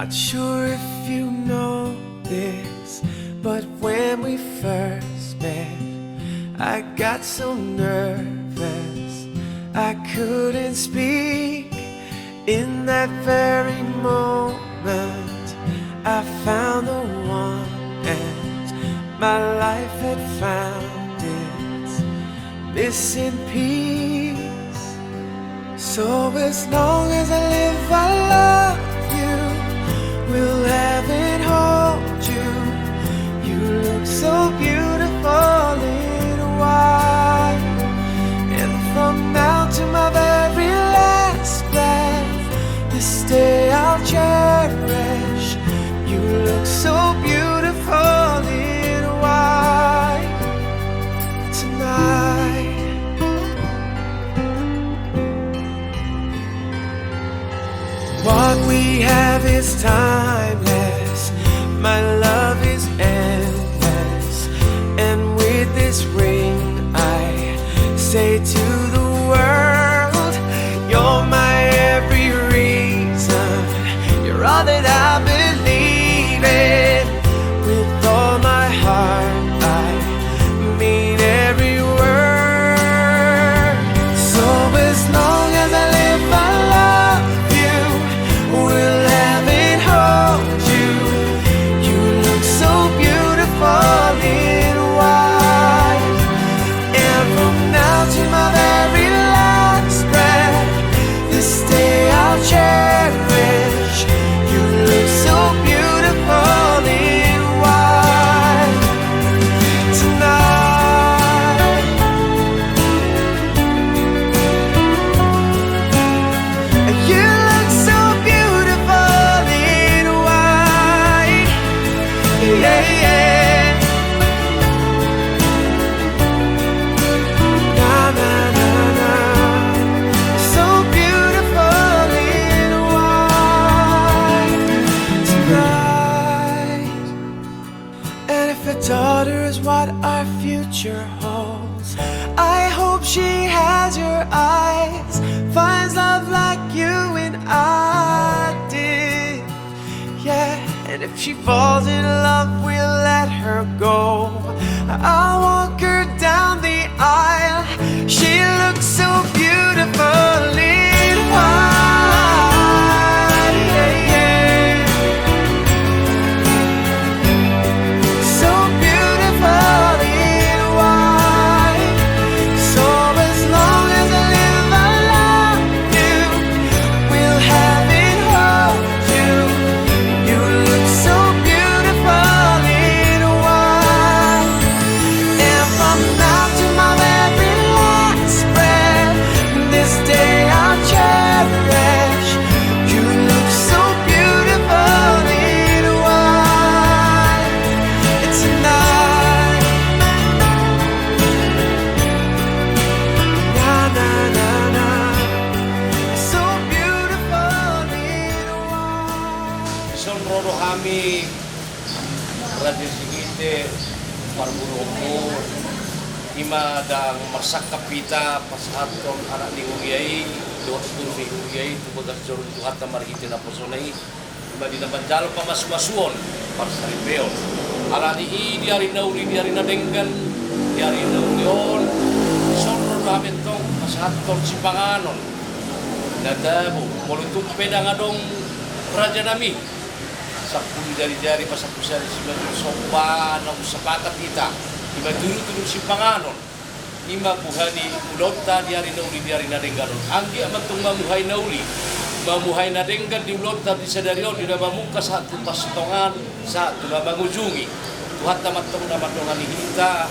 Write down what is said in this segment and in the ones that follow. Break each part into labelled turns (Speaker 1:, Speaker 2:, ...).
Speaker 1: Not sure if you know this, but when we first met, I got so nervous I couldn't speak. In that very moment, I found the one, and my life had found its missing piece. So as long as I live, I love you, will have and hold you. You look so beautiful in white, and from now to my very last breath, this day I'll cherish. You look so beautiful in white tonight. What we have is timeless, my love is endless, and with this ring I say to the world, you're my every reason, you're all that I believe in. With all my heart I mean every word. So as long as I live, I love you, will have and hold you. You look so beautiful in white, and from now to my very last breath, this day I'll cherish. You look so beautiful in white tonight. You look so beautiful in white, yeah, yeah. Na na na na, so beautiful in white tonight. And if a daughter is what our future holds, I hope she has your eyes, finds love like you and I did. Yeah, and if she falls in love, we'll let her go. I'll walk her down the aisle. She looks so beautiful in white, yeah, yeah. So beautiful in white. So as long as I live, I love you, will have and hold you. You look so beautiful in white, and from now to my very last breath, this day I'll cherish. You look so beautiful in white tonight. Na na na na, so beautiful in white.
Speaker 2: Sonrono kami radyo sigite parburuko ima dang masak kapita pasahaton anak ni Uyay doon ni Uyay tubagas jorun tuhat na marhiti na posonay ima di naman jalo pa masmasuon para sa ribeon ala ni di ari na uli di ari na denggan di ari na ulion sonrono kami tong pasahaton si Panganon nadabo molutong peda nga dong raja nami sa puli jari-jari pasapusan si Maduro sopa ng sapatat kita ima dulu-dulu si Panganon ima buhani ulota diari na uli diari na dengganon anggi amat tong mamuhay na uli mamuhay na denggan di ulota di sadarion di na mamungka sa tutas tongan sa tula mangujungi tuhat na matong na matongan ni kita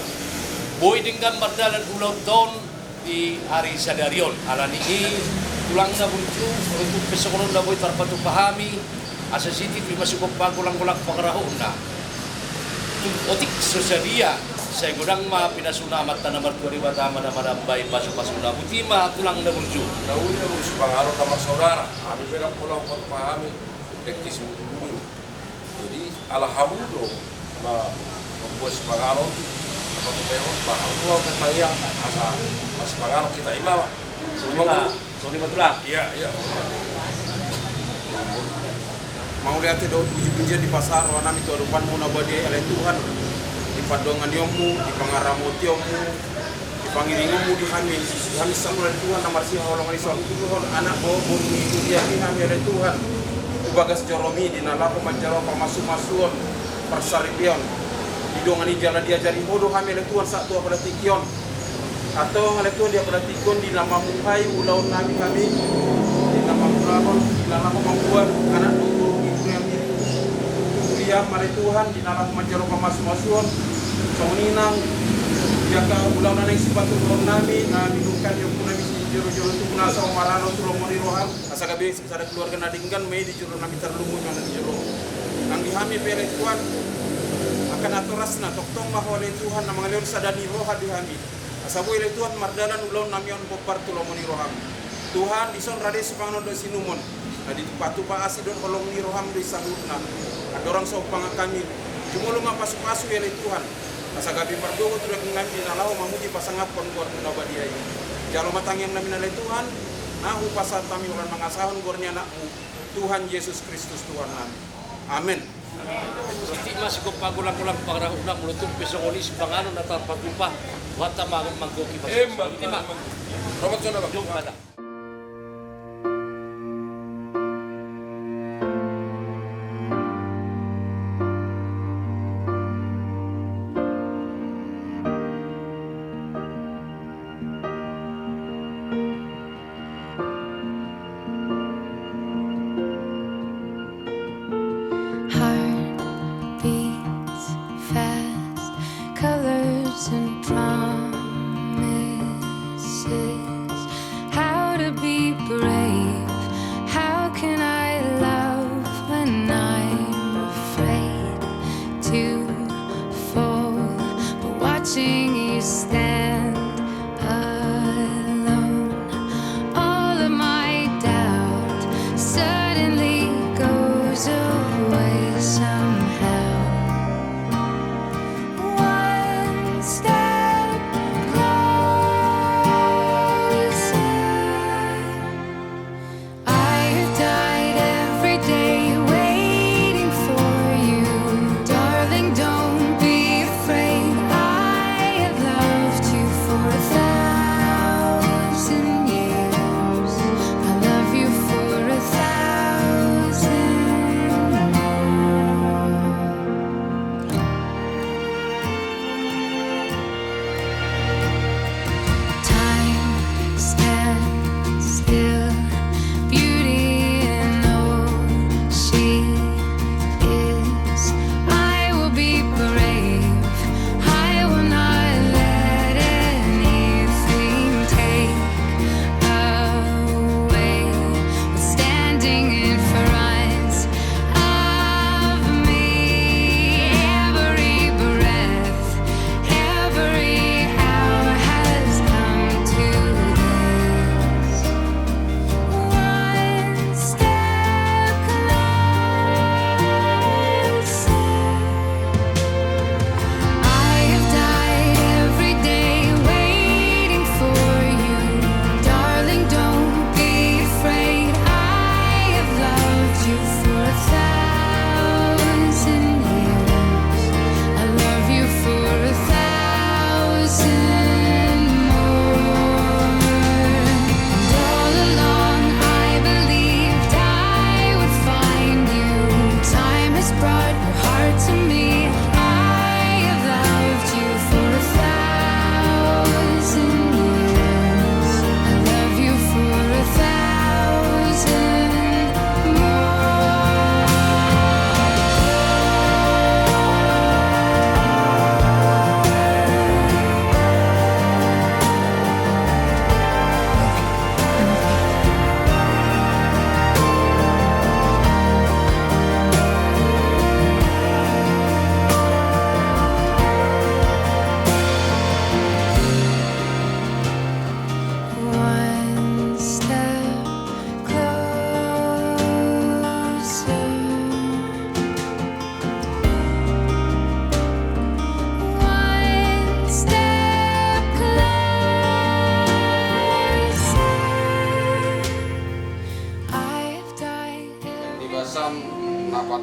Speaker 2: boy denggan bardalan uloton di hari sadarion ala ni tulang na buntu untuk pesokonon na boy tarpatu pahami asa CCTV masuk kulang-kulang pangarahon na otik sosalia saya gudang ma pinasuna mata nomor 2 tama na manambay pasok-pasok na butima tulang na bunju
Speaker 3: Nauli na si Panganon sama saudara. Kami bilang pulang untuk pahami teknis dulu. Jadi alhamdulillah membuat si Panganon apa memang Panganon kita yang asa mas Panganon kita imam.
Speaker 2: Sorry ba tulang?
Speaker 3: Iya iya.
Speaker 4: mau lihat do puji-pujian di pasar wana mi to depan mo na bade ale Tuhan di padongan yomu di pangaramot yomu di pangiringomu di kami samula Tuhan na marsi holong ni suami Tuhan anak bo bumi dia ni kami ale Tuhan ubagas joromi di nalako manjaro pamasu-masuon persaripion di dongani jalan diajari bodoh kami ale Tuhan satu pada tikion atau ale Tuhan dia pada tikon di nama muhai ulaun kami di nama mulaon di nama membuat anak guru ibu yang diri kuliah mari Tuhan di nama manjaro pamasu-masuon sauninang jaka ulaun yang sifat turun nami dukan yang pun nami jero-jero itu nasa marano tulong moni roham asa gabi sada keluarga nadinggan mei di jero nami terlumu yang di jero nang dihami pele Tuhan akan aturasna toktong mahole Tuhan na mga leon sadani roha dihami asabu ile Tuhan mardalan ulaun nami on bopar tulong moni roham Tuhan dison rade supangno do sinumon na di tupa asidon olong ni roham do isangutna adorang sopang kami cumulunga pasu-pasu ile Tuhan asa gabi mardogo tu dengan nami nalau mamuji pasangapon gor na badiai jalo matang yang nami nalai Tuhan nahu pasal kami ulan mangasahon gornya anakmu Tuhan Yesus Kristus Tuhan nami amin.
Speaker 2: Siti masih ko pagulang-ulang pangrahuna mulutung pisangonis bangano na tarpatupa wata manggoki pas. Siti ma.
Speaker 3: Robot sana bang.
Speaker 2: Jom pada.
Speaker 5: Heart beats fast, colors and promises. How do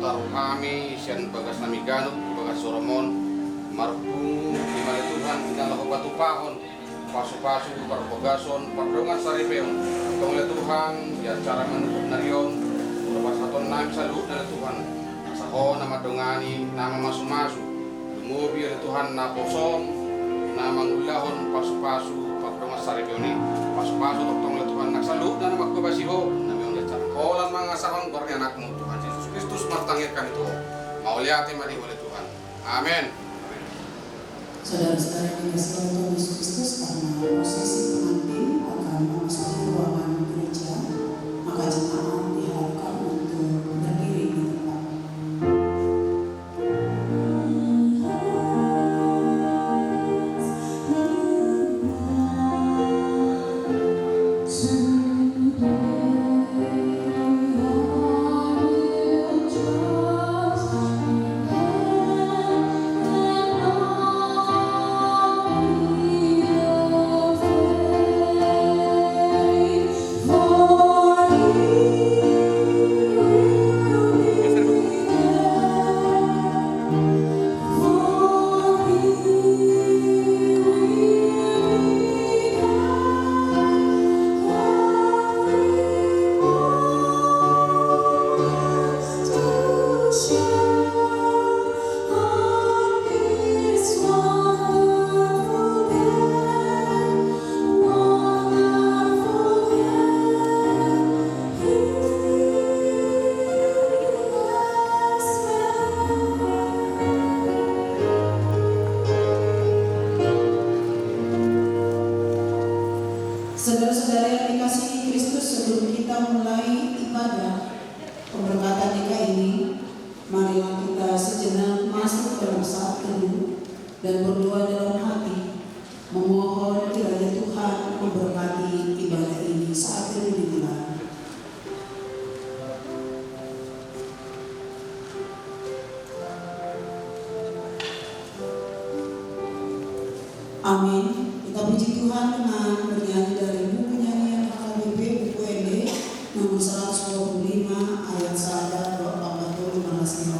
Speaker 4: taruh kami sian bagas nami ganut bagas soromon marpungu di mana Tuhan kita lakukan batu pahon pasu-pasu parbogason pardongan saripeon tong le Tuhan ya cara menutup narion lepas haton nami salut na Tuhan saho nama dongani nama masu-masu dumubi le Tuhan na kosong nama ngulahon pasu-pasu pardongan saripeon ni pasu-pasu tong le Tuhan nak salut na nama kubasiho nami on le cara kolan mangasahon gornya anakmu Tuhan Yesus Kristus martangirkan itu mau lihat mari oleh Tuhan amin.
Speaker 6: Saudara-saudara yang dikasihi Tuhan Yesus Kristus, karena prosesi pengantin akan memasuki ruangan gereja, maka jemaat diharapkan untuk berdiri di tempat. Saudara-saudara yang dikasihi Kristus, sebelum kita mulai ibadah pemberkatan nikah ini, marilah kita sejenak masuk dalam saat teduh dan berdoa dalam hati, memohon kiranya Tuhan memberkati ibadah ini saat teduh dimulai. Amin. Kita puji Tuhan dengan bernyanyi dari buku nyanyian HKBP buku ND nomor 125 ayat 1 doa 40 15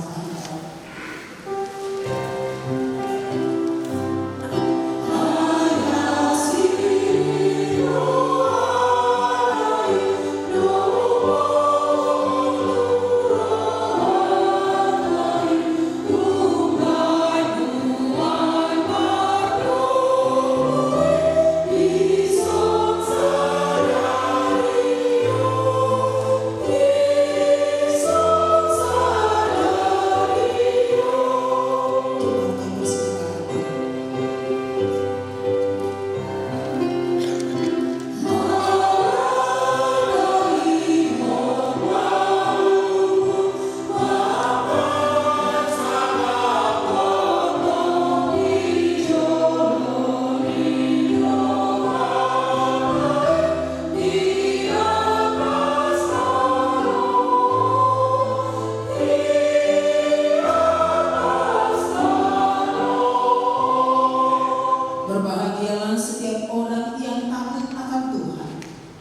Speaker 6: Berbahagialah setiap orang yang takut akan Tuhan,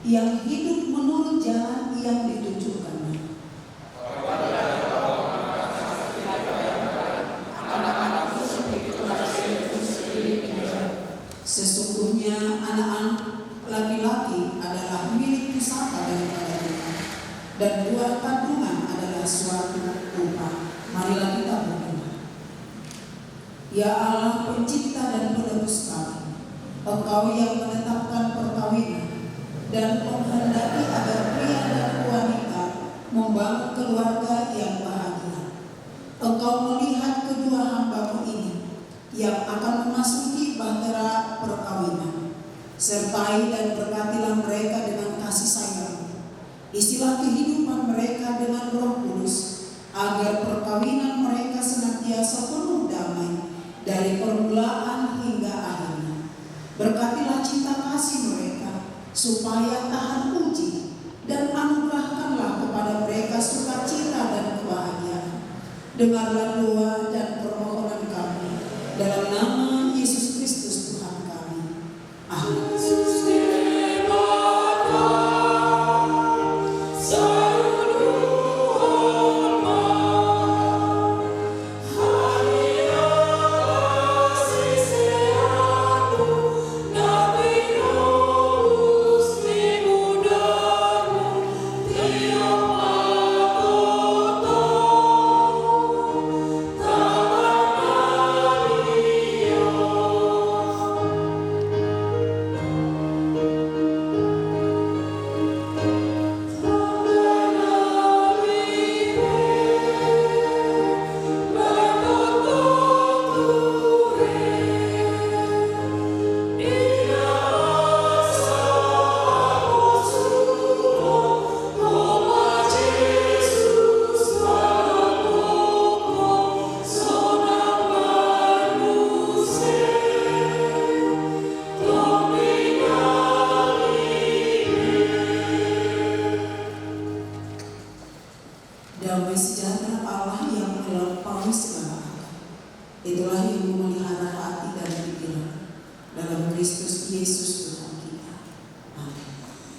Speaker 6: yang hidup menurut jalan yang ditunjukkannya. Sesungguhnya anak-anak laki-laki adalah milik pusaka daripada Tuhan, dan buah kandungan adalah suatu upah. Marilah kita berdoa. Ya Allah, pencipta dan penebus kami, Engkau yang menetapkan perkawinan dan menghendaki agar pria dan wanita membangun keluarga yang bahagia. Engkau melihat kedua hamba-Mu ini yang akan memasuki bahtera perkawinan. Sertai dan berkatilah mereka dengan kasih sayang. Isilah kehidupan mereka dengan Roh Kudus, agar perkawinan mereka senantiasa penuh damai dari permulaan hingga akhirnya. Berkatilah cinta kasih mereka supaya tahan uji, dan anugerahkanlah kepada mereka sukacita dan kebahagiaan. Dengarlah doa dan permohonan kami dalam nama Yesus Kristus Tuhan kami. Amin.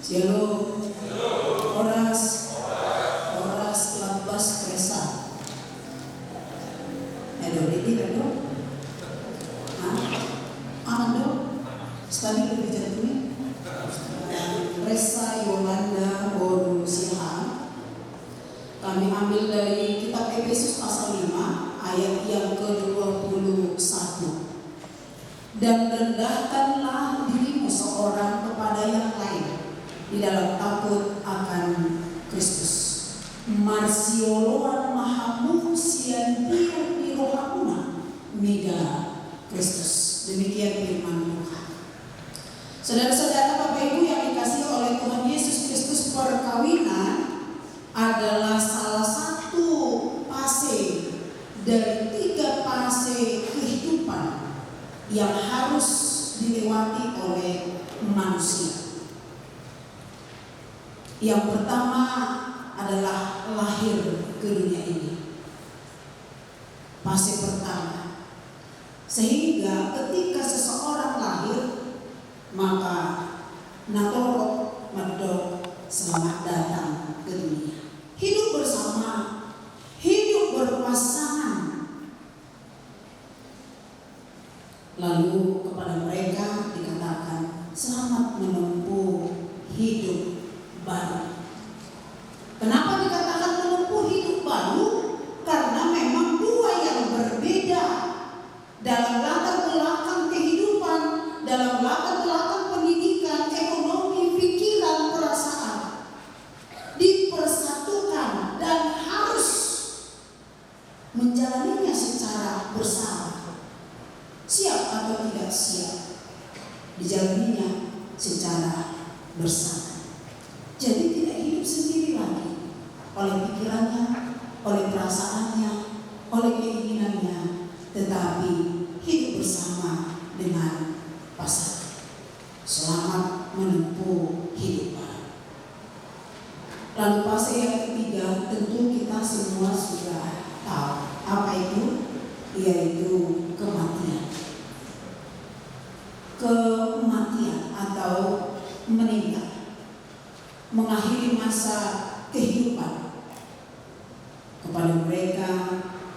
Speaker 6: Shalom. Oras labas presa. Aduh, ini kan dong? Aman dong? Sekali lebih jatuhnya. Presa Yolanda Boru Sihan. Kami ambil dari kitab Efesus pasal 5 ayat yang ke-21. Dan rendahkanlah dirimu seorang kepada yang lain di dalam takut akan Kristus. Marsioloan mahamu sian di rohapuna mega Kristus. Demikian firman Tuhan. Saudara-saudara, Bapak Ibu yang dikasihi oleh Tuhan Yesus Kristus, perkawinan adalah salah satu fase dari 3 fase kehidupan yang harus dilewati oleh manusia. Yang pertama adalah lahir ke dunia ini. Fase pertama. Sehingga ketika seseorang lahir, maka natorok medok selamat datang ke dunia. Hidup bersama, hidup berpasangan. Lalu kepada mereka dikatakan selamat menempuh hidup baru. Kenapa dikatakan menempuh hidup baru? Karena memang 2 yang berbeda dalam latar belakang kehidupan, dalam latar belakang pendidikan, ekonomi, pikiran, perasaan dipersatukan dan harus menjalaninya secara bersama. Siap atau tidak siap, dijalaninya secara bersama. Jadi tidak hidup sendiri lagi, oleh pikirannya, oleh perasaannya, oleh keinginannya, tetapi hidup bersama dengan pasangan. Selamat menempuh hidup baru. Lalu fase yang ketiga, tentu kita semua sudah tahu apa itu, yaitu kematian. Kematian atau meninggal, mengakhiri masa kehidupan. Kepada mereka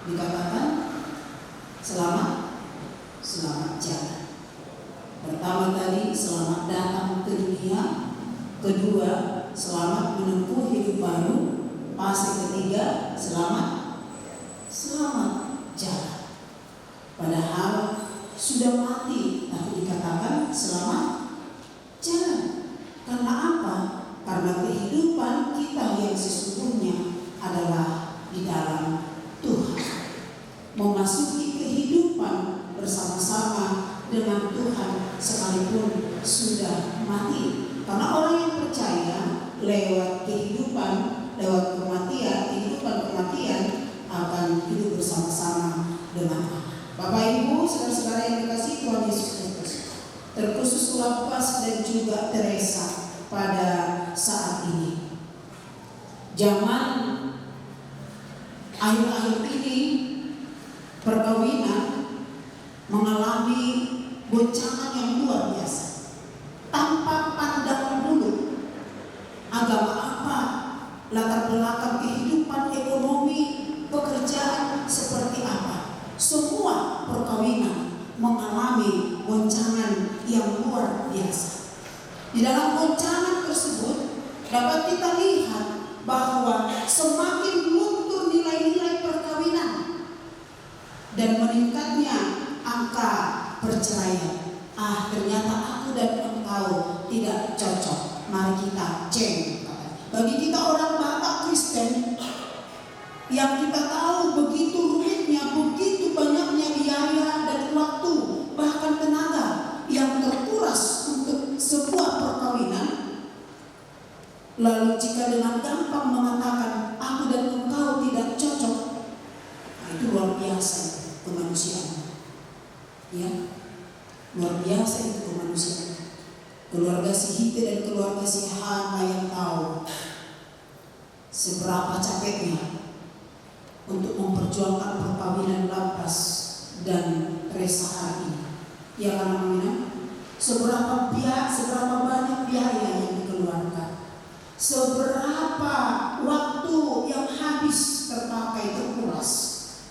Speaker 6: dikatakan selamat jalan. Pertama tadi selamat datang ke dunia, kedua selamat menempuh hidup baru, fase ketiga selamat jalan. Padahal sudah mati, tapi dikatakan selamat jalan. Karena apa? Karena kehidupan kita yang sesungguhnya adalah di dalam Tuhan. Memasuki kehidupan bersama-sama dengan Tuhan sekalipun sudah mati. Karena orang yang percaya lewat kehidupan, lewat kehidupan kematian akan hidup bersama-sama dengan Allah. Bapak Ibu, saudara-saudara yang dikasihi Tuhan Yesus Kristus, terkhusus Lapas dan juga Teresa pada saat ini. Zaman akhir-akhir ini perkawinan mengalami goncangan yang luar biasa. Tanpa pandang dulu agama apa, latar belakang kehidupan, ekonomi, pekerjaan seperti apa. Semua perkawinan mengalami goncangan yang luar biasa. Di dalam goncangan tersebut dapat kita lihat bahwa semakin luntur nilai-nilai perkawinan dan meningkatnya angka perceraian. Ternyata aku dan engkau tidak cocok, mari kita ceng. Bagi kita orang Batak Kristen yang kita tahu begitu rumitnya, begitu banyaknya biaya dan waktu, bahkan tenaga yang terkuras untuk sebuah perkawinan. Lalu jika dengan gampang mengatakan aku dan engkau tidak cocok, itu luar biasa kemanusiaan. Ya, luar biasa itu kemanusiaan. Keluarga si Hite dan keluarga si Hana yang tahu seberapa capeknya untuk memperjuangkan perkawinan Lapas dan Teresa hari ini. Ya kan, seberapa banyak biaya yang dikeluarkan. seberapa waktu yang habis terpakai terkuras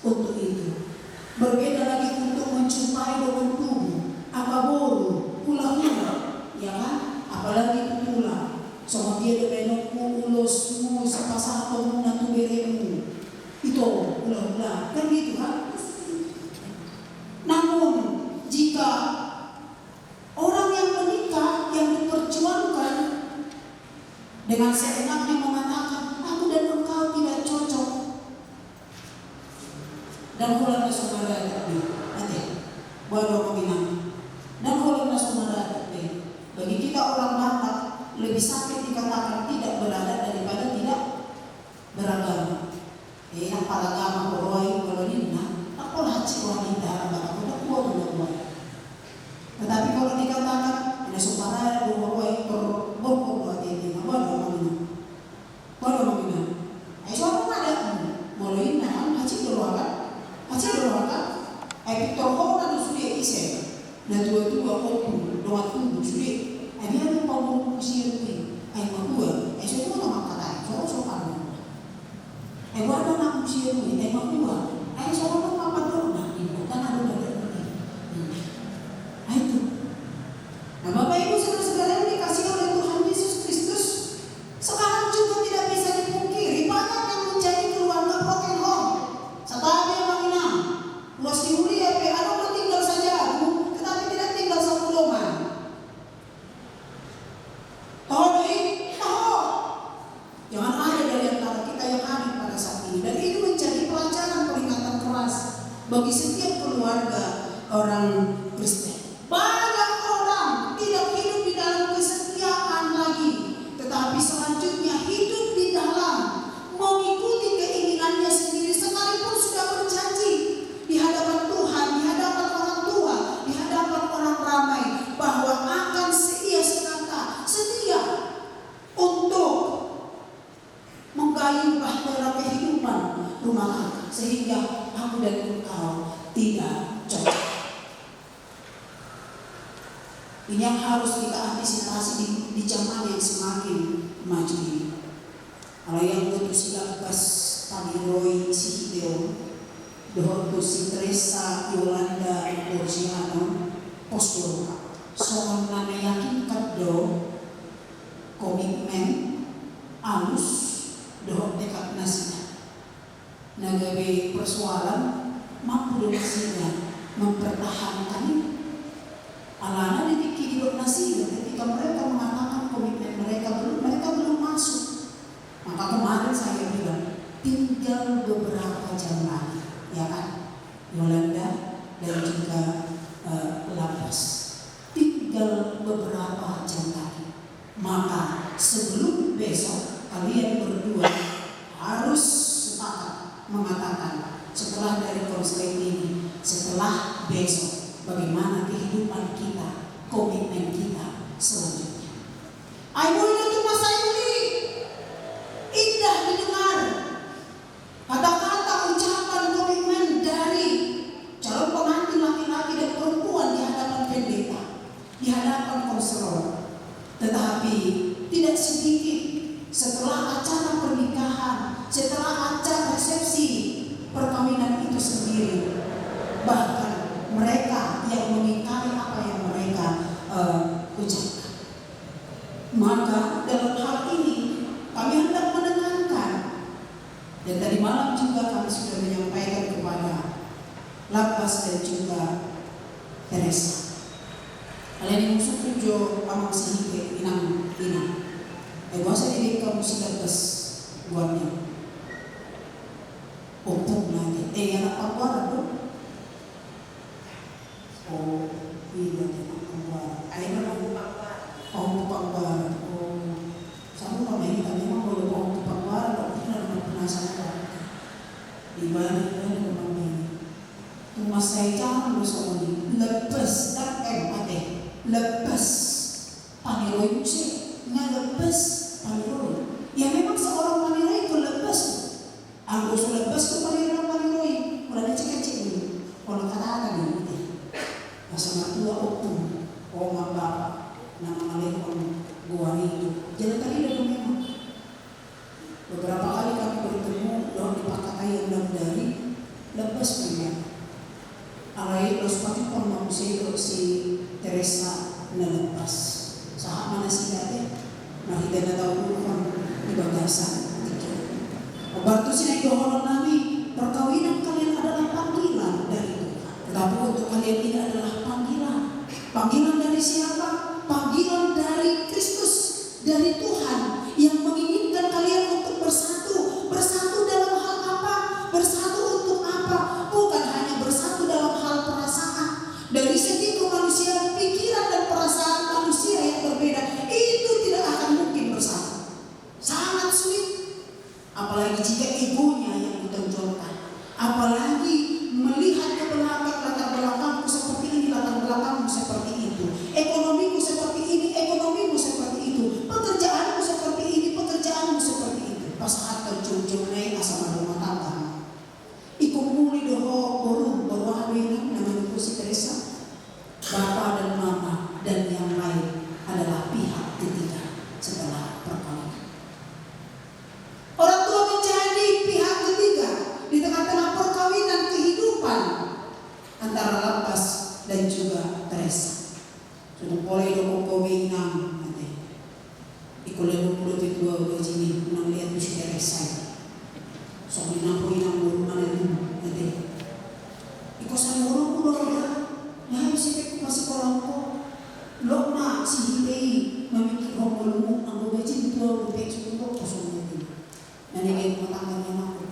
Speaker 6: untuk itu. Berbeda lagi untuk menjumpai dengan tubuh, akaboru, hula-hula, ya kan? Apalagi pula, sama dia debenokmu, ulosmu, sepasatomu, natu beremu, itu hula-hula, kan gitu kan? Namun jika orang yang menikah yang diperjuangkan dengan seenaknya mengatakan aku dan engkau tidak cocok, dan kalau saudara tadi, nanti baru bilang, dan kalau saudara tadi, bagi kita orang Batak lebih sakit dikatakan tidak berada daripada tidak beragama. Yang paragama koroi kalau ini, aku haji wanita Batak, aku buat. Tetapi kalau dikatakan ada saudara dua koroi berbokok buat ini, baru mengingat. Soalnya ada mulai nahan haji keluarga. Haji keluarga, Victor Hora dan sudah isi, dan dua-dua kopi, doa tubuh sudah. Dia ada panggung kusir ini, dua, semua nama kata, soal. Ada nak kusir ini, dua, soal apa dona, bukan ada ini. Itu. Nah, Bapak Ibu saudara-saudara yang dikasihi oleh Tuhan Yesus Kristus, sekarang juga tidak bisa dipungkiri banyak yang menjadi keluarga broken home. Setelah dia menginam, luas diuli ya, ada tinggal saja, tetapi tidak tinggal satu rumah. Jangan ada dari antara kita yang hadir pada saat ini. Dan ini menjadi pelajaran peringatan keras bagi setiap keluarga orang Kristen. Banyak orang tidak hidup di dalam kesetiaan lagi, tetapi selanjutnya hidup di dalam mengikuti keinginannya sendiri, sekalipun sudah berjanji di hadapan Tuhan, di hadapan orang tua, di hadapan orang ramai, bahwa akan setia sekata, setia untuk menggayuh bahtera kehidupan rumah tangga, sehingga aku dan engkau tidak cocok. Ini yang harus kita antisipasi di zaman yang semakin maju ini. Kalau yang untuk silakas Paniroi si Hideo, dohonto si Teresa Yolanda Borgiano Postoro, soal na meyakinkan do komitmen alus dohon dekat nasinya. Nagawe persoalan mampu nasinya mempertahankan alana ditikir nasi ketika mereka mengatakan komitmen mereka belum masuk. Maka kemarin saya bilang tinggal beberapa jam lagi, ya kan? Yolanda dan juga Lapas, tinggal beberapa jam lagi. Maka sebelum besok kalian berdua harus sepakat mengatakan setelah dari konseling ini, setelah besok bagaimana kehidupan kita, komitmen kita selanjutnya. Ayo itu masa ini indah didengar kata-kata ucapan komitmen dari calon pengantin laki-laki dan perempuan di hadapan pendeta, di hadapan konselor. Tetapi tidak sedikit setelah acara pernikahan, setelah acara resepsi perkawinan itu sendiri, bahkan mereka yang mengingkari apa yang mereka ucapkan. Maka dalam hal ini kami hendak menekankan, dan tadi malam juga kami sudah menyampaikan kepada Lapas dan juga Teresa. Kalian yang sukujo amang sihike inang. Bahasa diri kamu sudah buatnya. Opung lagi. Anak apa dong? Oh, iya anak apa? Ayo pangbar. Oh, sama kami tadi memang boleh pangbar. Tapi tidak penasaran. Di mana kami? Rumah saya jangan bersama ini. Lepas lepas Paniroi sih, nggak lepas Paniroi. Ya memang seorang Paniroi itu lepas. Aku sudah lepas ke Paniroi. Mulai cek dulu. Kalau kata ini, sama tua opung, oma bapak, nama alih om gua itu. Jangan tadi dah memang. telepon mau si Teresa nelepas. Saat mana sih deh? Mari kita tahu dulu di bagasan. Obat tu sini doa nami perkawinan kalian adalah panggilan dari Tuhan. Tetapi untuk kalian ini adalah panggilan. Panggilan dari siapa? Panggilan dari Kristus, dari Tuhan yang menginginkan kalian untuk bersatu. Bersatu dalam hal apa? Bersatu untuk apa? Bukan hanya bersatu dalam hal perasaan. Dari segi kemanusiaan, pikiran dan perasaan manusia yang berbeda itu tidak akan mungkin bersatu. Sangat sulit. Apalagi jika egonya yang ditonjolkan. Apalagi melihat ke belakang, latar belakangku seperti ini, latar belakangmu seperti itu. Ekonomiku seperti ini, ekonomimu seperti itu. Pekerjaanmu seperti ini, pekerjaanmu seperti itu. Pas saat terjun-jun naik asal rumah tangga. Iku muli doho borong berwahwina namanya si Teresa. Bapak dan mama dan yang lain adalah pihak ketiga setelah perkawinan. Orang tua menjadi pihak ketiga di tengah-tengah perkawinan kehidupan antara Lapas dan juga Teresa. Sudah boleh dong kowe inang nanti. Ikut lewat mulut itu dua sini nang lihat si Teresa. So inang ko inang buru mana itu nanti. Ikut saya buru ya. Ya si masih kolongko. Lo na si Hidei memikir homolumu ang gaji itu lebih cukup kosong itu. Nanti rumah tangganya aku.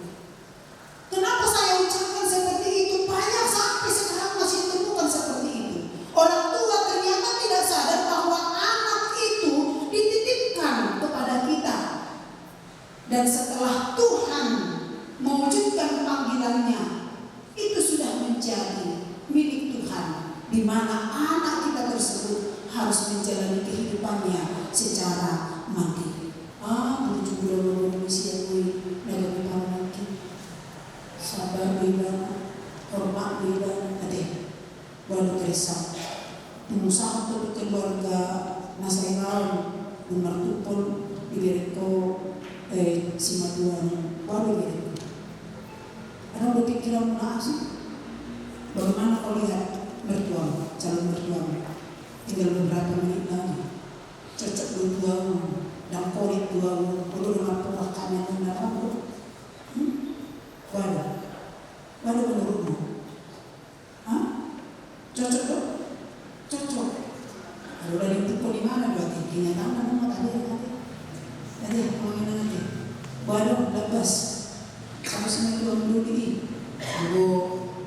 Speaker 6: Kenapa saya ucapkan seperti itu? Banyak sampai sekarang masih temukan seperti itu. Orang tua ternyata tidak sadar bahwa anak itu dititipkan kepada kita. Dan setelah Tuhan mewujudkan panggilannya, itu sudah menjadi milik Tuhan, di mana anak kita tersebut harus menjalani kehidupannya secara mandiri. Menuju bulan manusia gue dalam lagi. Sabar beda, hormat beda, adek. Baru Teresa, pengusaha untuk keluarga Nasrenawan, Umar Tupol, Ibereko, Simaduan, baru Ibereko. Ada berpikiran mana sih? Bagaimana kau lihat mertua, calon mertua? Tinggal beberapa menit lagi, cocok berduamu. Dan korik dua perlu dengan pelakan yang benar aku. Waduh menurutmu? Cocok dong? Cocok. Kalau dari itu di mana berarti? Kenyataan nama tadi ngomongin nanti. Waduh lepas. Sama semua dua dulu ini.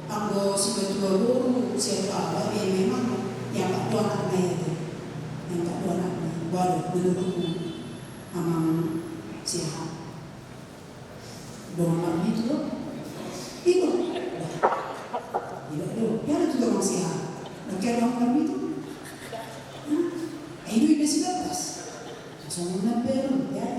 Speaker 6: Anggo si ketua guru siapa apa? Memang yang tak dua anaknya itu. Yang tak dua anaknya. Waduh menurutmu? Amang sihat. Doang itu loh. Itu. Ya itu doang sihat. Oke doang itu. Itu udah 19. Soalnya baru ya.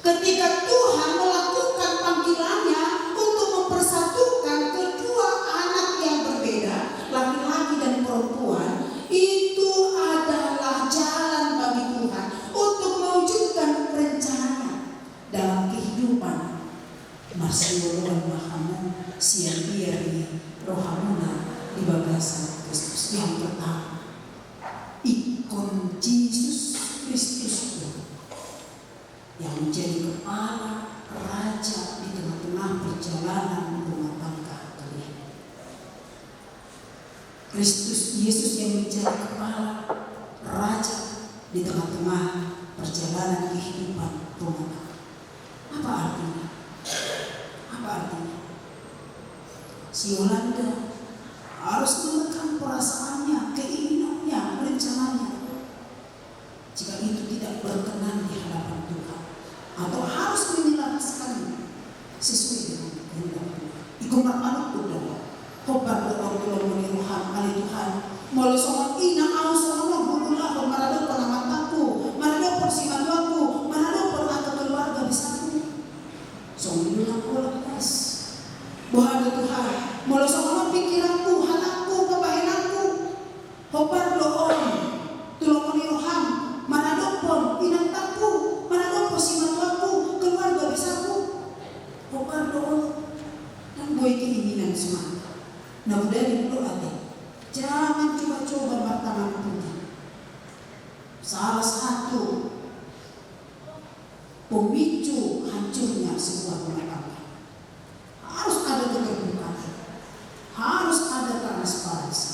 Speaker 6: Ketika Tuhan melakukan panggilannya untuk mempersatukan kedua anak yang berbeda, laki-laki dan perempuan, itu adalah jalan bagi Tuhan untuk mewujudkan rencananya dalam kehidupan Masyaallah Mahamu siang biari rohamuna di bagasan Kristus. Yang pertama, ikon Yesus Kristus yang menjadi kepala raja di tengah-tengah perjalanan rumah tangga kalian. Kristus Yesus yang menjadi kepala raja di tengah-tengah perjalanan kehidupan rumah tangga. Apa artinya? Apa artinya? Si Yolanda harus menekan perasaannya, keinginannya, rencananya. Jika itu tidak berkenan di hadapan Tuhan, atau harus menyelaraskan sesuai dengan kehendak Tuhan. Ikut anak udah, kobar doa tolong meniruhan kali Tuhan. Mulai soal ina aus soalnya bukulah marado pengamataku, marado persimaduaku, marado perangkat keluarga bisaku. Soalnya aku lepas. Bahwa Tuhan, mulai soal pikiranku, hataku, kebahenanku, kobar doa tolong meniruhan. Manadopon inantaku, manadopon simatuaku, keluarga besaku. Kopar doa dan gue keinginan semua. Nah udah di pulau ate. Jangan pemicu hancurnya sebuah rumah tangga. Harus ada keterbukaan, harus ada transparansi.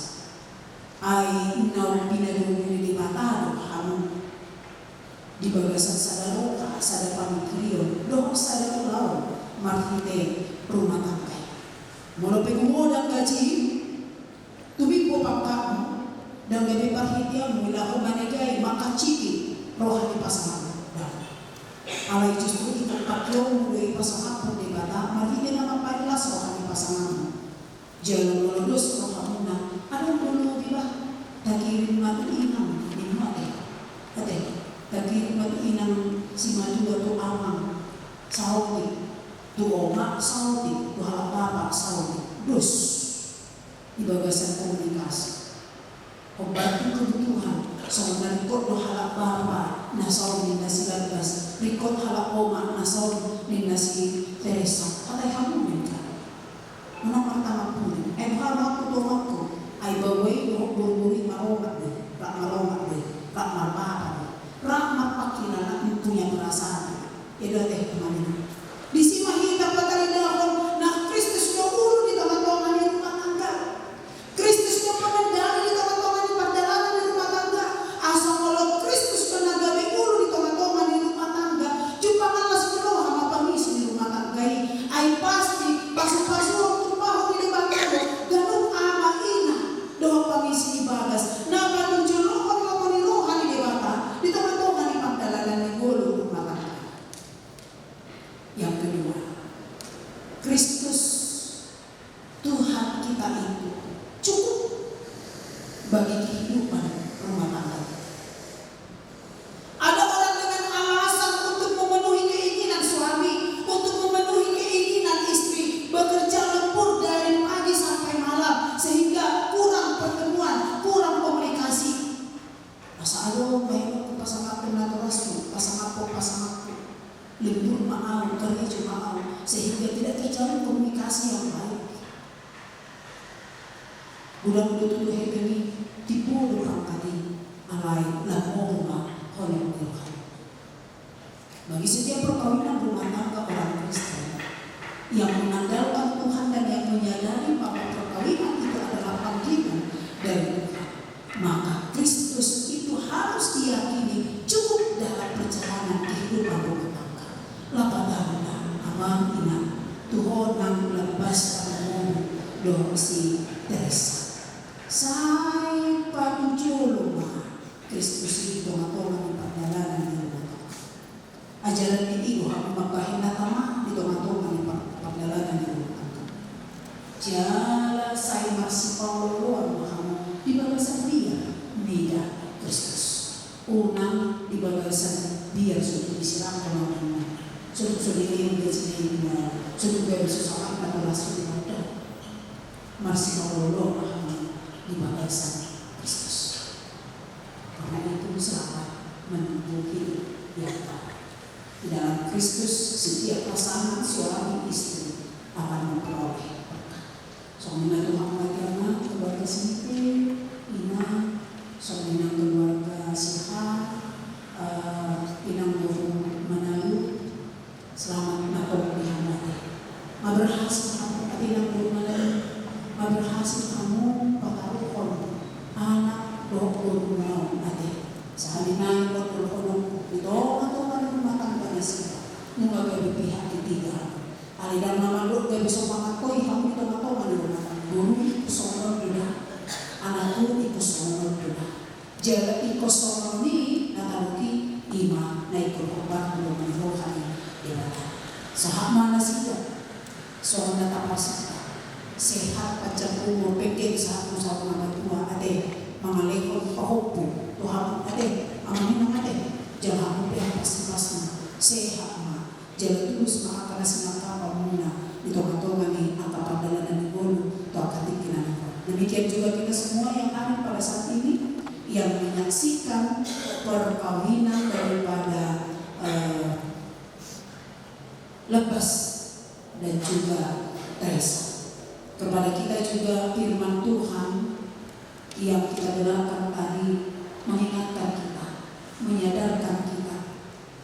Speaker 6: Inau binadumi di mata hamu di bagasan sadaroka sadar pamikirion doh sadar ulau marhite rumah tangga. Molo pengumodang gaji tubipo pangkamu dan gabi parhitiamu ila umanegay makaciki rohani pasangan. Alay justru itu pakyo dari pasangan pun di bata marhite nama pailas rohani pasanganmu. Jangan melulus rohamuna ada dulu bilah takirin matu inang di mati. Ate takirin matu inang si maju tu amang saudi tu oma saudi tu halap bapa saudi dus di bagasan komunikasi membantu kebutuhan sebenarnya rikot do halap bapa na saudi na si Labas rikot halap oma na saudi na si Teresa katay hamunin ka menang pertama pun halap tu waktu ay baway do buri maromat deh rak maromat deh rak marpapa deh rak marpakina na punya perasaan itu teh teman-teman di sini mahita pagkalidahon na Kristus na ulo di tama-tama ni rumah tangga. Kristus na panandali di tama-tama ni pagdalanan ni rumah tangga. Asa kalau Kristus na nagabi ulo di tama-tama ni rumah tangga, jumpa ngalas penuh sama pamisi di rumah tangga ay pasti pasu-pasu ang tumaho di libangkado ganun ama ina doh pamisi ibagas na panunjuluhan mo maniluhan ni dibata di tama-tama ni pagdalanan ni ulo rumah tangga. Yang kedua, Kristus Tuhan kita itu cukup bagi kehidupan rumah tangga. Ada orang dengan alasan untuk memenuhi keinginan suami, untuk memenuhi keinginan istri, bekerja lembur dari pagi sampai malam sehingga kurang pertemuan, kurang komunikasi. Masa ada baik pasangan penaturasku, pasangan lembur maau, kerja maau, sehingga tidak terjalin komunikasi yang baik. Budak-budak itu ini tipu orang tadi, alai lamoma holong Tuhan. Bagi setiap perkawinan rumah tangga orang Kristen yang mengandalkan Tuhan dan yang menyadari bahwa perkawinan itu adalah panggilan dari Tuhan, maka Kristus itu harus diyakini cukup dalam perjalanan kehidupan rumah tangga. Lapadana amang ina Tuhan nang Labas kamu do si Teresa say panujulo ma Kristus itu matulong di pagdalanan ni rumah tangga. Ajaran ni ibu ang magbahin na tama dito matulong di pagdalanan ni rumah tangga. Jala say Marsi Paulo ang mahamo di bagasan dia bida Kristus. Unang di bagasan dia sudah diserang kemana sudah ini sudah sesuatu yang berasal dari Tuhan. Masih Paulo di bagasan Kristus. Karena itu selamat menempuh hidup yang baik. Di dalam Kristus setiap pasangan suami istri akan memperoleh berkat. Soalnya Tuhan bagaimana keluarga sini, ina, soalnya keluarga sihat, inang burung menalu. Selamat nakong dihamati. Maberhasil kamu katinang bermalam. Maberhasil kamu pakaruhon. Anak dohon mau ate. Sa halinayin dohon ito atau rumah tangga na sila. Nung agad pihak ketiga. Alidang naman doon gabi sa mga koy. Kamu ito matong ano rumah tangga. Guru ipusonod doon. Anak ko ipusonod doon. Jala ikosonod ni nataluki ima na ikurubang doon ng rohani. Sahak mana sila so natapasita sehat pacang umur pendek satu sama tua ade mga lekon pahupo Tuhan ade amanin ng ade jangan mo pasti sehat ma jangan terus makakaras ng kapal muna ito katongan ni ang kapagdalanan ni Golo ito akatikinan ko. Demikian juga kita semua yang ada pada saat ini yang menyaksikan perkawinan daripada Labas dan juga Teresa. Kepada kita juga firman Tuhan yang kita dengarkan tadi mengingatkan kita, menyadarkan kita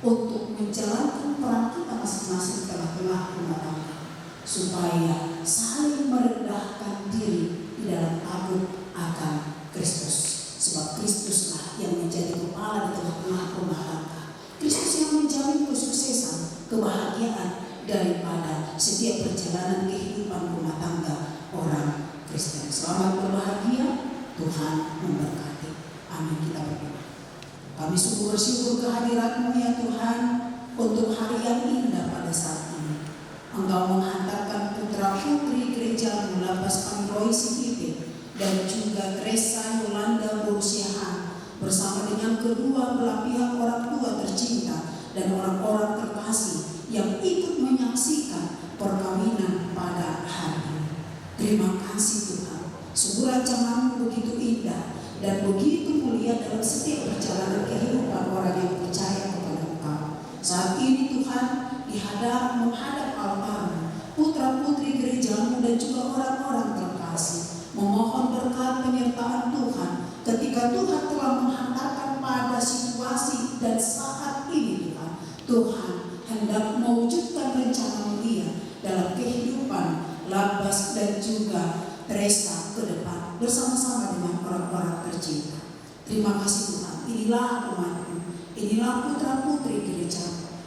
Speaker 6: untuk menjalankan peran kita masing-masing tengah-tengah rumah tangga, supaya saling merendahkan diri di dalam takut akan Kristus. Sebab Kristuslah yang menjadi kepala di tengah-tengah rumah tangga. Kristus yang menjamin kesuksesan, kebahagiaan daripada setiap perjalanan kehidupan rumah tangga orang Kristen. Selamat berbahagia, Tuhan memberkati. Amin. Kita berdoa. Kami sungguh bersyukur kehadirat-Mu ya Tuhan untuk hari yang indah pada saat ini. Engkau menghantarkan putra-putri gereja-Mu Lapas Paniroi Sikite dan juga Teresa Yolanda Borusiahan bersama dengan kedua belah pihak orang tua tercinta dan orang-orang terkasih yang ikut menyaksikan perkawinan pada hari ini. Terima kasih Tuhan, sungguh rancangan-Mu begitu indah dan begitu mulia dalam setiap perjalanan kehidupan orang yang percaya kepada Engkau. Saat ini Tuhan, menghadap altar putra-putri gereja-Mu dan juga orang-orang terkasih, memohon berkat penyertaan Tuhan ketika Tuhan telah menghantarkan pada situasi dan saat ini Tuhan. Tuhan hendak mewujudkan rencana mulia dalam kehidupan Labas dan juga Teresa ke depan bersama-sama dengan orang-orang tercinta. Terima kasih Tuhan. Inilah umat-Mu, inilah putra-putri gereja.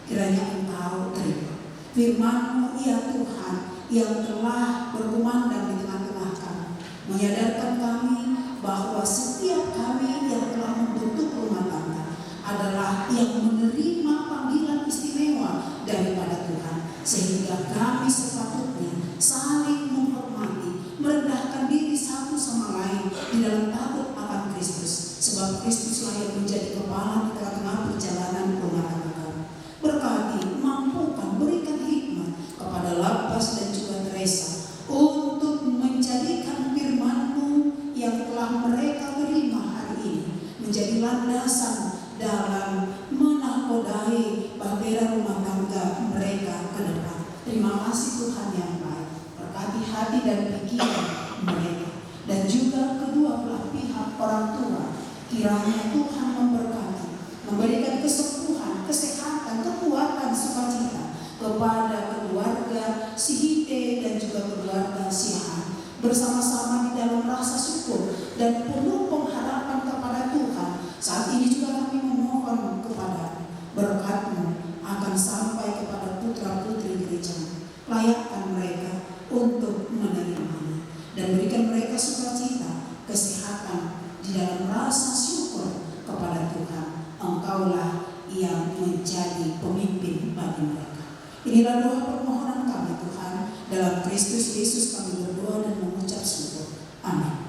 Speaker 6: Kiranya Engkau terima firman-Mu ya Tuhan yang telah berkumandang di tengah-tengah kami, menyadarkan kami bahwa setiap kami yang telah membentuk rumah tangga adalah yang menerima panggilan istimewa daripada Tuhan, sehingga kami sepatutnya saling menghormati, merendahkan diri satu sama lain di dalam takut akan Kristus, sebab Kristuslah yang menjadi kepala di tengah-tengah perjalanan rumah tangga kami. Berkati, mampukan, berikan hikmat kepada Labas dan juga Teresa untuk menjadikan firman-Mu yang telah mereka terima hari ini menjadi landasan dalam menakodai bahtera rumah tangga mereka ke depan. Terima kasih Tuhan yang baik. Berkati hati dan pikiran mereka dan juga kedua belah pihak orang tua. Kiranya Tuhan memberkati, memberikan kesembuhan, kesehatan, kekuatan, sukacita kepada keluarga Sihite dan juga keluarga Siahan, bersama-sama di dalam rasa syukur dan penuh pengharapan kepada Tuhan. Saat ini juga kami memohon kepada berkat-Mu akan sampai kepada putra-putri gereja. Layakkan mereka untuk menerimanya dan berikan mereka sukacita, kesehatan di dalam rasa syukur kepada Tuhan. Engkaulah yang menjadi pemimpin bagi mereka. Inilah doa permohonan kami Tuhan, dalam Kristus Yesus kami berdoa dan mengucap syukur. Amin.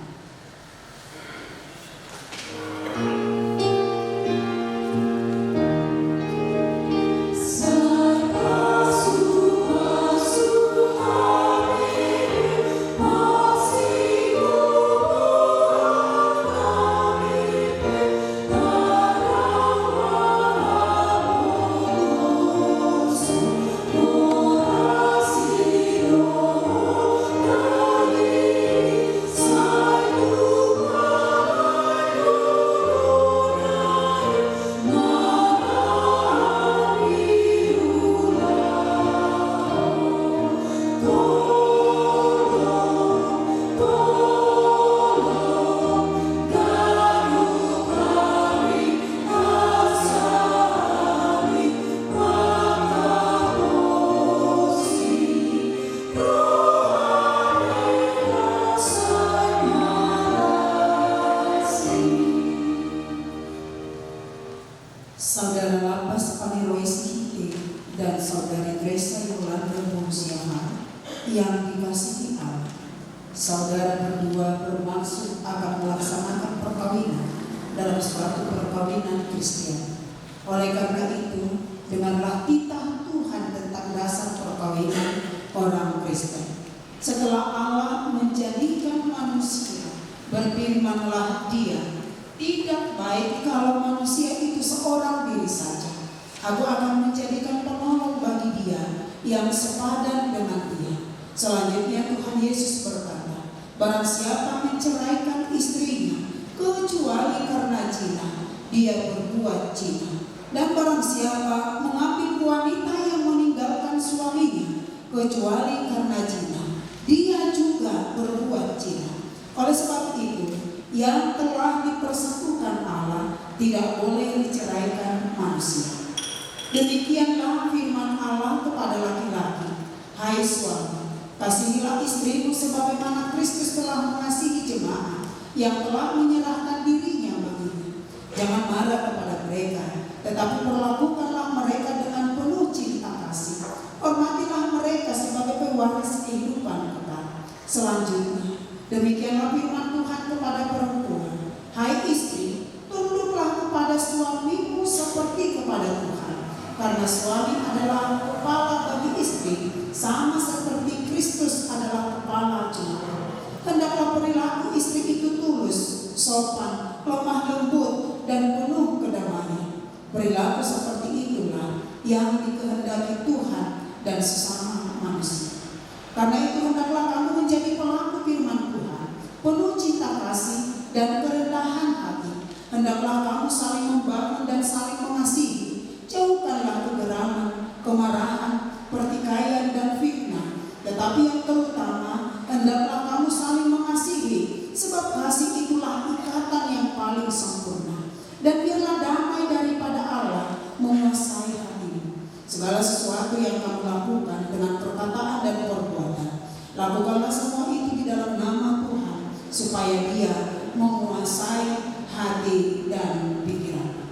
Speaker 6: Saudara Labas Paniroi Sikite dan Saudari Teresa Yolanda Borusiahan yang dikasihi Allah, saudara berdua bermaksud akan melaksanakan perkawinan dalam suatu perkawinan Kristen. Oleh karena itu, dengarlah titah Tuhan tentang dasar perkawinan orang Kristen. Setelah Allah menjadikan manusia, berfirmanlah Dia, tidak baik kalau manusia itu seorang diri saja. Aku akan menjadikan penolong bagi dia yang sepadan dengan dia. Selanjutnya Tuhan Yesus berkata, barang siapa menceraikan istrinya kecuali karena zina, dia berbuat zina. Dan barang siapa mengambil kecuali karena zina. Dia juga berbuat zina. Oleh sebab itu, yang telah dipersatukan Allah tidak boleh diceraikan manusia. Demikianlah firman Allah kepada laki-laki, hai suami, kasihilah istrimu sebagaimana Kristus telah mengasihi jemaat yang telah menyerahkan dirinya baginya. Jangan marah kepada mereka, tetapi perlakukanlah mereka dengan penuh cinta kasih. Hormatilah mereka sebagai pewaris kehidupan kekal. Selanjutnya, demikianlah firman Tuhan kepada perempuan, hai istri, tunduklah kepada suamimu seperti kepada Tuhan. Karena suami adalah kepala bagi istri, sama seperti Kristus adalah kepala jemaat. Hendaklah perilaku istri itu tulus, sopan, lemah lembut, dan penuh kedamaian. Perilaku seperti itulah yang dikehendaki Tuhan dan sesama manusia. Karena itu hendaklah kamu menjadi pelaku firman Tuhan, penuh cinta kasih dan kerendahan hati. Hendaklah kamu saling membangun dan saling mengasihi. Jauhkanlah kegeraman, kemarahan, pertikaian, dan fitnah. Tetapi yang terutama, hendaklah kamu saling mengasihi, sebab kasih itulah ikatan yang paling sempurna. Dan biarlah damai daripada Allah menguasai hatimu. Segala sesuatu yang kamu lakukan dengan perkataan dan perbuatan, lakukanlah semua itu di dalam nama Tuhan, supaya Dia menguasai hati dan pikiran.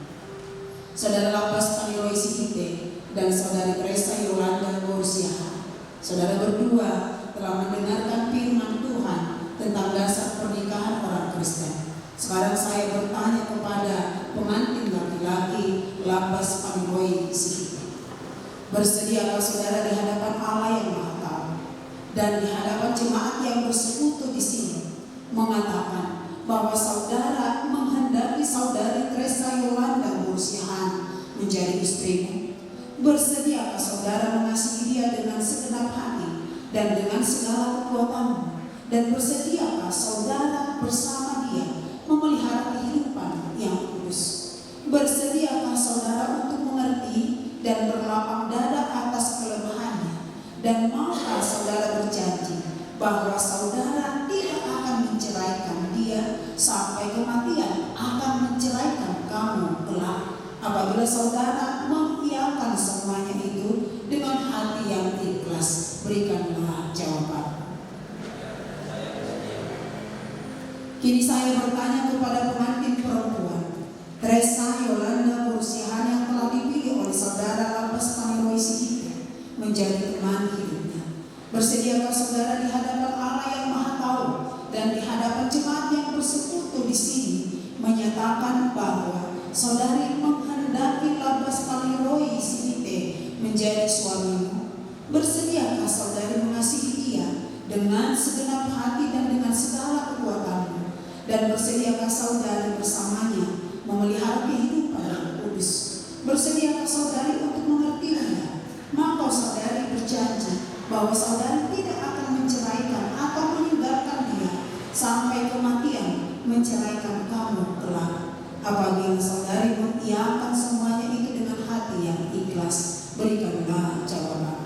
Speaker 6: Saudara Lapas Paniroi Sikite dan Saudari Teresa Yolanda Borsiaha, saudara berdua telah mendengarkan firman Tuhan tentang dasar pernikahan orang Kristen. Sekarang saya bertanya kepada pengantin laki-laki Lapas Paniroi Sikite, bersediakah saudara di hadapan Allah yang Maha Tahu dan di hadapan jemaat yang bersekutu di sini mengatakan bahwa saudara menghendaki saudari Teresa Yolanda Borsiaha menjadi istrimu? Bersediakah saudara mengasihi dia dengan segenap hati dan dengan segala kekuatanmu? Dan bersediakah saudara bersama dia memelihara kehidupan yang kudus? Bersediakah saudara untuk mengerti dan berlapang dada atas kelemahannya? Dan maukah saudara berjanji bahwa saudara tidak akan menceraikan dia sampai kematian, akan menceraikan kamu kelak? Apabila saudara mengiyakan semuanya itu dengan hati yang ikhlas, berikanlah jawaban. Kini saya bertanya kepada pengantin perempuan Teresa Yolanda Borsiaha yang telah dipilih oleh saudara Lapas Paniroi Sikite menjadi teman hidupnya. Bersediakah saudara di hadapan Allah yang Maha Tahu dan di hadapan jemaat yang bersekutu di sini menyatakan bahwa saudari menghendaki Lapas Paniroi Sikite menjadi suamimu? Bersediakah saudari mengasihi dia dengan segenap hati dan dengan segala kekuatanmu? Dan bersediakah saudari bersamanya memelihara kehidupan yang kudus? Bersediakah saudari untuk mengerti dia? Maka saudari berjanji bahwa saudari tidak akan menceraikan atau meninggalkan dia sampai kematian, menceraikan kamu kelak. Apabila saudari mengiyakan semuanya itu dengan hati yang ikhlas, berikanlah jawaban.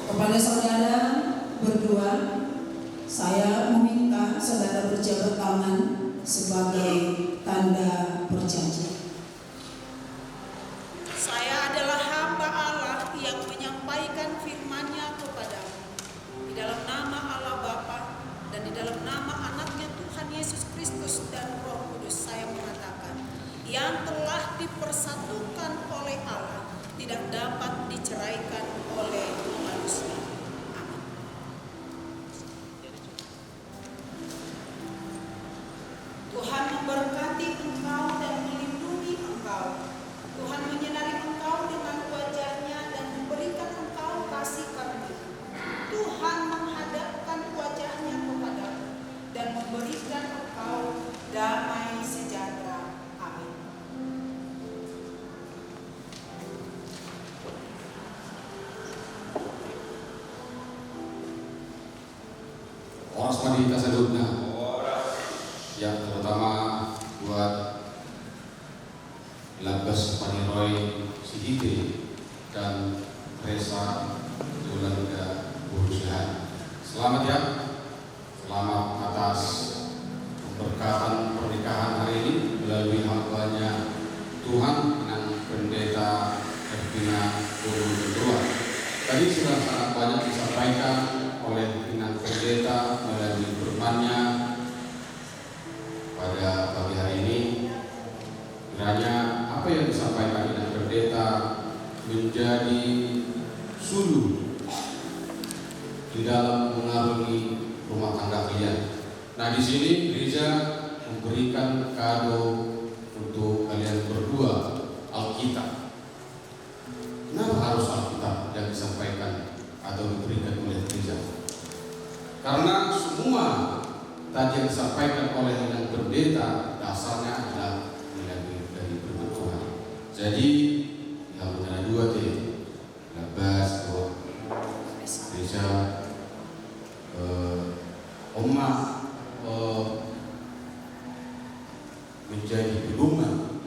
Speaker 6: Kepada saudara berdua, saya meminta saudara berjabat tangan sebagai tanda perjanjian.
Speaker 7: Saya adalah hamba Allah yang menyampaikan firman-Nya kepadamu. Di dalam nama Allah Bapa dan di dalam nama Anaknya Tuhan Yesus Kristus dan Roh Kudus, saya mengatakan, yang telah dipersatukan oleh Allah tidak dapat diceraikan oleh manusia. Amin. Tuhan memberkati engkau dan melindungi engkau. Tuhan menyinari engkau dengan wajah-Nya dan memberikan engkau kasih karunia. Tuhan menghadapkan wajah-Nya kepadamu dan memberikan engkau damai sejahtera. Amin.
Speaker 8: Oras manita sa loob na. Yang terutama buat Labas Paniroy Sihite, dan Resa Yolanda Burusihan. Selamat ya, selamat atas pemberkatan pernikahan hari ini melalui hambanya Tuhan dengan Pendeta Ervina Guru Kedua. Tadi sudah sangat banyak disampaikan oleh Inang Pendeta melalui firman-Nya pada pagi hari ini. Kiranya apa yang disampaikan Inang Pendeta menjadi suluh di dalam mengarungi rumah tangga kalian. Nah, di sini gereja memberikan kado untuk kalian berdua, Alkitab. Kenapa harus Alkitab yang disampaikan atau diberikan oleh gereja? Karena semua tadi yang disampaikan oleh Inang Pendeta dasarnya adalah nilai dari firman Tuhan. Jadi yang benar dua teh, labas gereja Omah menjadi pedoman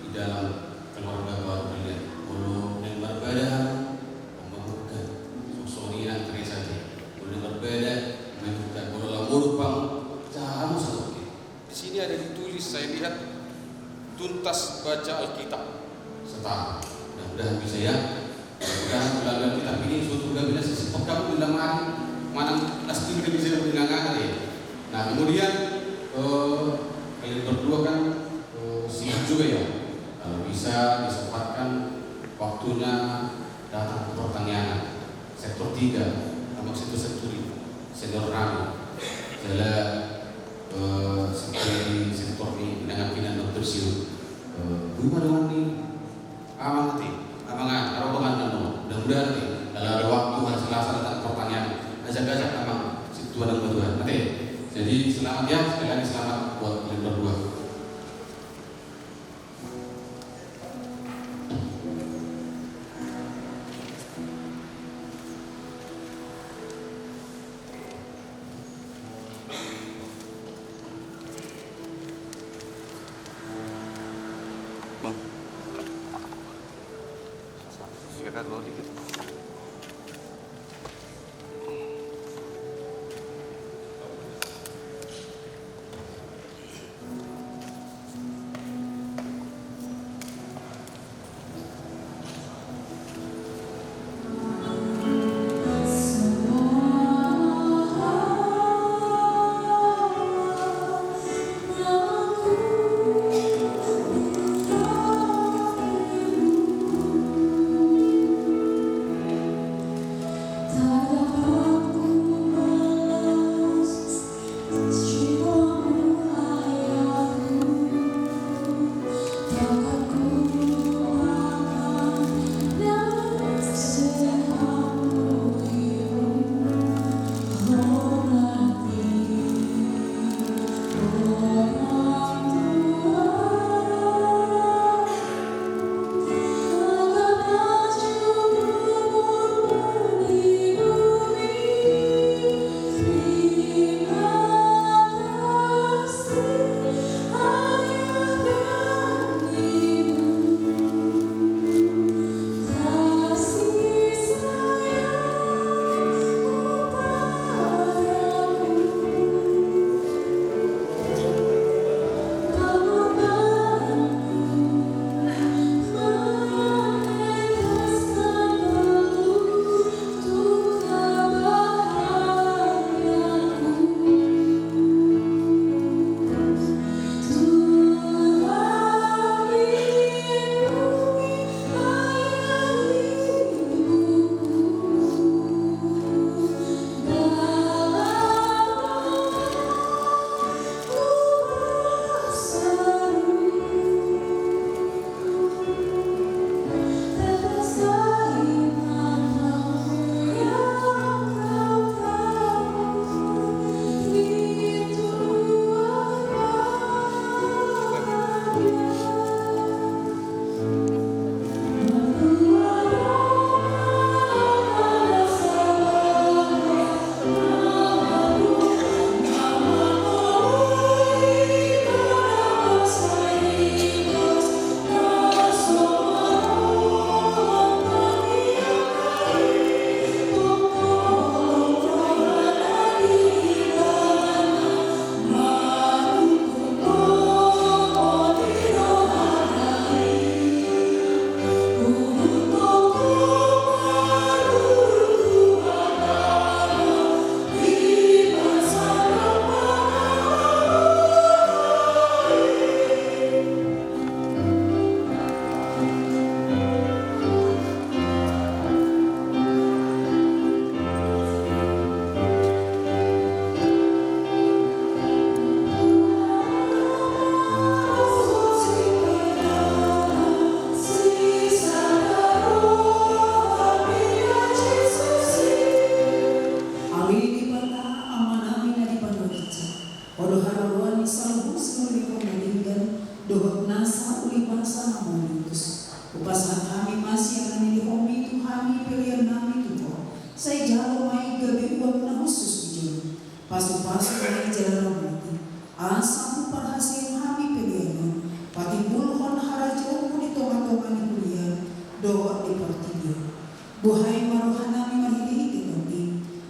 Speaker 8: di dalam keluarga baru kalian. Kalau yang berbeda membangunkan sosok yang Teresa saja. Kalau yang berbeda membangunkan. Kalau lamur bang jangan sakit. Di sini ada ditulis, saya lihat tuntas baca Alkitab. Setahun. Mudah-mudahan bisa ya. Mudah-mudahan melalui Alkitab ini suatu bila sesepat kamu bilang mana pasti kita bisa mendengarkan ya. Nah, kemudian kalian berdua kan siap juga ya. Kalau bisa disempatkan waktunya datang ke pertanian sektor 3, sama sektor senior kami. Adalah seperti sektor ini dengan pindah dokter siu. Bagaimana nih? Aman nanti, abangan, arobangan dan mudah-mudahan nanti kalau ada waktu hari Selasa datang ke pertanian. Ajak-ajak memang si Tuhan dan Tuhan. Nanti, jadi selamat ya, sekali lagi selamat buat kalian berdua. Bang, silakan dulu dikit.
Speaker 6: Pasahan kami masih akan dihomi Tuhani pilihan kami Tuhan. Saya jalo mai gabi uang na khusus dijun. Pasu-pasu kami jalan ramati. Asam perhasil kami pilihan. Pati bulhon harajo di tonga-tonga di kuliah. Doa di partidia. Buhay marohanami mahili-hili kami.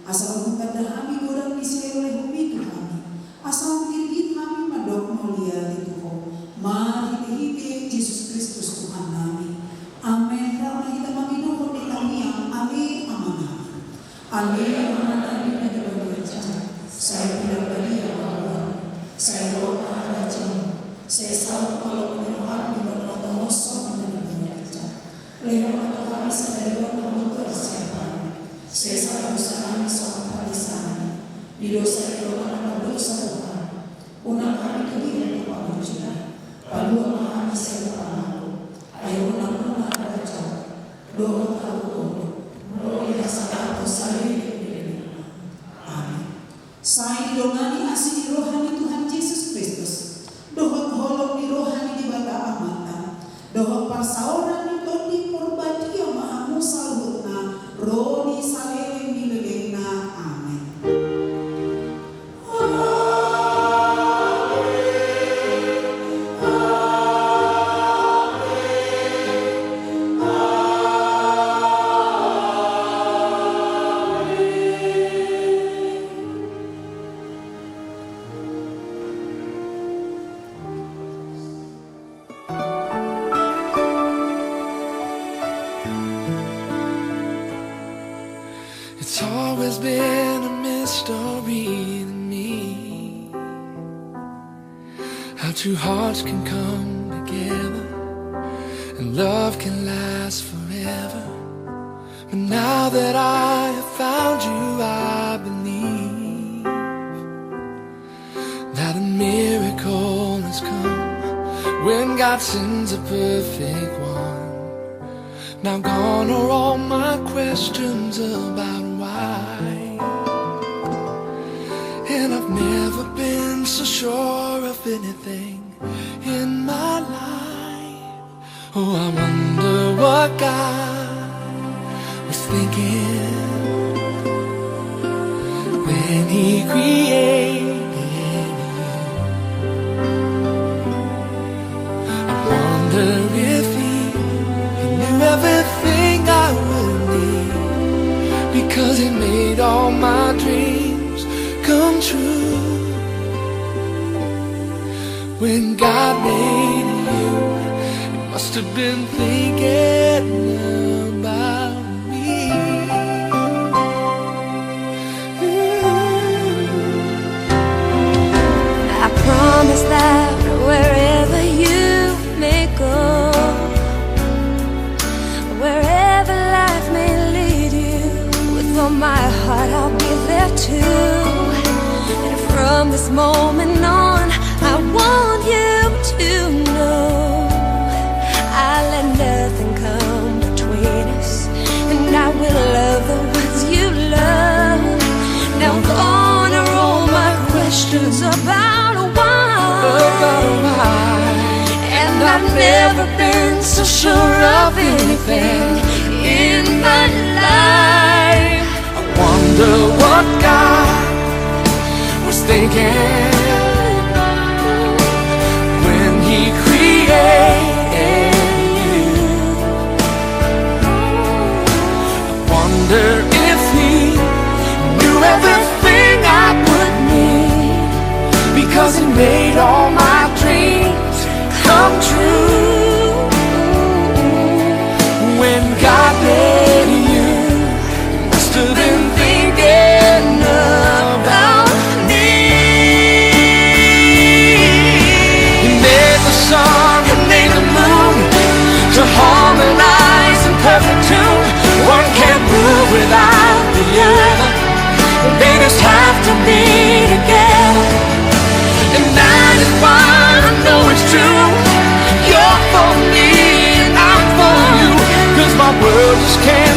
Speaker 6: Asal mengkadahami godang disay oleh homi Tuhani. Asal mengilgit kami madok mulia di Tuhan. Mahili-hili Yesus Kristus Tuhan kami. Amin. Rama kita maminuhon di kami yang amin amanah. Amin amanah di baca. Saya tidak beri Allah. Saya doa raja. Saya selalu kalau menyerahkan di bawah mosok menjadi baca. Lewat kami saya doa persiapan. Saya selalu bersama soal palisan. Di dosa doa anak dosa Tuhan. Unang kami kegiatan kepada Padua kami saya doa. Ayo unang raja. Doa tahu. Doa dasar atau saya. Amin. Saya didongani asli rohani Tuhan Yesus Kristus. Doa holong di rohani di bata amatan. Doa pasauran di todi porbadi yang maha musalutna. Roni salering di legena. Amin.
Speaker 1: It's always been a mystery to me how two hearts can come together and love can last forever. But now that I have found you, I believe that a miracle has come when God sends a perfect one. Now gone are all my questions about why, and I've never been so sure of anything in my life. Oh, I wonder what God was thinking when He created you. I wonder if He knew everything I would need, because He made all my dreams come true. When God made you, He must have been thinking about me.
Speaker 5: I promise that wherever you may go, wherever life may lead you, with all my heart I'll be there too. And from this moment on, I want you to know I let nothing come between us, and I will love the ones you love. Now gone are all my questions about why, and I've never been so sure of anything in my life.
Speaker 1: I wonder what God was thinking when He created you. I wonder if He knew everything I would need, because He made all my dreams come true. When God made you, He must have been thinking about me. He made the sun, He made the moon to harmonize in perfect tune. One can't move without the other. They just have to be together. And that is why I know it's true. You're for me and I'm for you, 'cause my world just can't